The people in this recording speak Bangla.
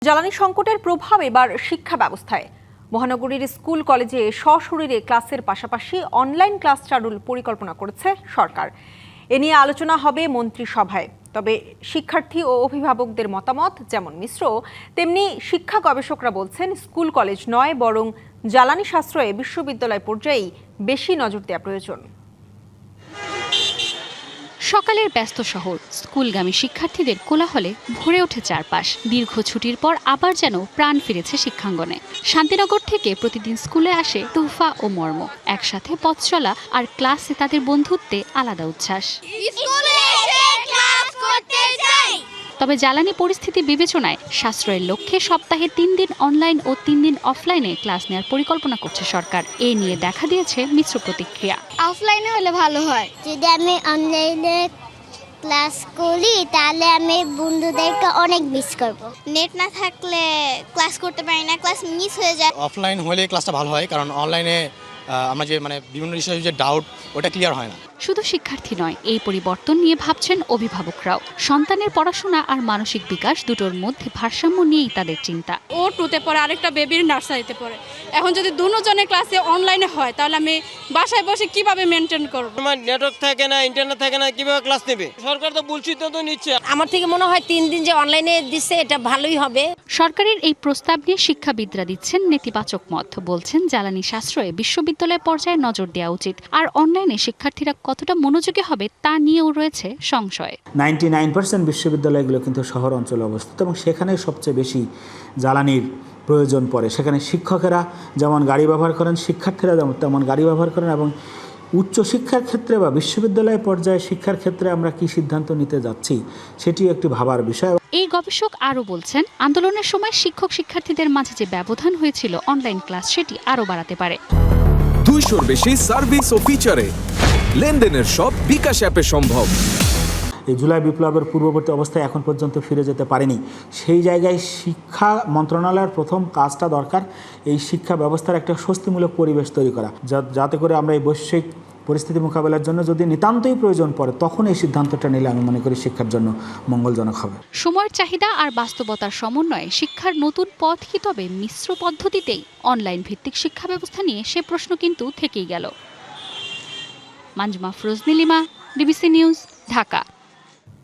জ্বালানি সংকটের প্রভাব এবার শিক্ষা ব্যবস্থায়। মহানগরীর স্কুল কলেজে সশরীরে ক্লাসের পাশাপাশি অনলাইন ক্লাস চালুর পরিকল্পনা করেছে সরকার। এ নিয়ে আলোচনা হবে মন্ত্রিসভায়। তবে শিক্ষার্থী ও অভিভাবকদের মতামত যেমন মিশ্র, তেমনি শিক্ষা গবেষকরা বলছেন স্কুল কলেজ নয়, বরং জ্বালানি সাশ্রয়ে বিশ্ববিদ্যালয় পর্যায়েই বেশি নজর দেওয়া প্রয়োজন। সকালের ব্যস্ত শহর, স্কুলগামী শিক্ষার্থীদের কোলাহলে ভরে ওঠে চারপাশ। দীর্ঘ ছুটির পর আবার যেন প্রাণ ফিরেছে শিক্ষাঙ্গনে। শান্তিনগর থেকে প্রতিদিন স্কুলে আসে তুফা ও মর্ম। একসাথে পথ চলা আর ক্লাসে তাদের বন্ধুত্বে আলাদা উচ্ছ্বাস। তবে জ্বালানি পরিস্থিতি বিবেচনায় সাশ্রয়ের লক্ষ্যে সপ্তাহে 3 দিন অনলাইন ও 3 দিন অফলাইনে ক্লাস নেওয়ার পরিকল্পনা করছে সরকার। এ নিয়ে দেখা দিয়েছে মিশ্র প্রতিক্রিয়া। অফলাইনে হলে ভালো হয়। যদি আমি অনলাইনে ক্লাস করি তাহলে আমি বন্ধুদেরকে অনেক মিস করব। নেট না থাকলে ক্লাস করতে পারি না, ক্লাস মিস হয়ে যায়। অফলাইন হলে ক্লাসটা ভালো হয়, কারণ অনলাইনে আমরা যে বিভিন্ন বিষয়ে যে ডাউট ওটা ক্লিয়ার হয় না। শুধু শিক্ষার্থী নয়, এই পরিবর্তন নিয়ে ভাবছেন অভিভাবকরাও। সন্তানের পড়াশোনা আর মানসিক বিকাশ দুটোর মধ্যে ভারসাম্য নিয়েই তাদের চিন্তা। ও 2তে পড়ে, আরেকটা বেবির নার্সারিতে পড়ে। এখন যদি দুজনের ক্লাসে অনলাইনে হয় তাহলে আমি বাসায় বসে কিভাবে মেনটেন করব? আমার নেটওয়ার্ক থাকে না, ইন্টারনেট থাকে না, কিভাবে ক্লাস নেবে? সরকার তো বুলশিট তো নিচ্ছে। আমার থেকে মনে হয় 3 দিন যে অনলাইনে দিচ্ছে এটা ভালোই হবে। সরকারের এই প্রস্তাব নিয়ে শিক্ষাবিদরা দিচ্ছেন নেতিবাচক মত। বলছেন জ্বালানি সাশ্রয়ে বিশ্ববিদ্যালয় পর্যায়ে নজর দেওয়া উচিত। আর অনলাইনে শিক্ষার্থীরা কতটা মনোযোগী হবে তা নিয়েও রয়েছে সংশয়। 99% বিশ্ববিদ্যালয়গুলো কিন্তু শহর অঞ্চলে অবস্থিত এবং সেখানে সবচেয়ে বেশি জ্বালানির প্রয়োজন পড়ে। সেখানে শিক্ষকেরা যেমন গাড়ি ব্যবহার করেন, শিক্ষার্থীরা তেমন গাড়ি ব্যবহার করেন। এবং উচ্চশিক্ষার ক্ষেত্রে বা বিশ্ববিদ্যালয় পর্যায়ে শিক্ষার ক্ষেত্রে আমরা কি সিদ্ধান্ত নিতে যাচ্ছি সেটিও একটি ভাবার বিষয়। এই গবেষক আরও বলছেন, আন্দোলনের সময় শিক্ষক শিক্ষার্থীদের মাঝে যে ব্যবধান হয়েছিল অনলাইন ক্লাস সেটি আরও বাড়াতে পারে। 200-র বেশি সার্ভিস ও ফিচারে লেনদেনের সব বিকাশ অ্যাপে সম্ভব। এই জুলাই বিপ্লবের পূর্ববর্তী অবস্থায় এখন পর্যন্ত ফিরে যেতে পারেনি। সেই জায়গায় শিক্ষা মন্ত্রণালয়ের প্রথম কাজটা দরকার এই শিক্ষা ব্যবস্থার একটা স্বস্তিমূলক পরিবেশ তৈরি করা, যাতে করে আমরা এই বৈশ্বিক পরিস্থিতি মোকাবেলার জন্য যদি নিতান্তই প্রয়োজন পড়ে তখন এই সিদ্ধান্তটা নিলে আমি মনে করি শিক্ষার জন্য মঙ্গলজনক হবে। সময়ের চাহিদা আর বাস্তবতার সমন্বয়ে শিক্ষার নতুন পথ কি তবে মিশ্র পদ্ধতিতেই? অনলাইন ভিত্তিক শিক্ষা ব্যবস্থা নিয়ে সে প্রশ্ন কিন্তু থেকেই গেল। Manjuma Firoz Nilima, DBC news, Dhaka.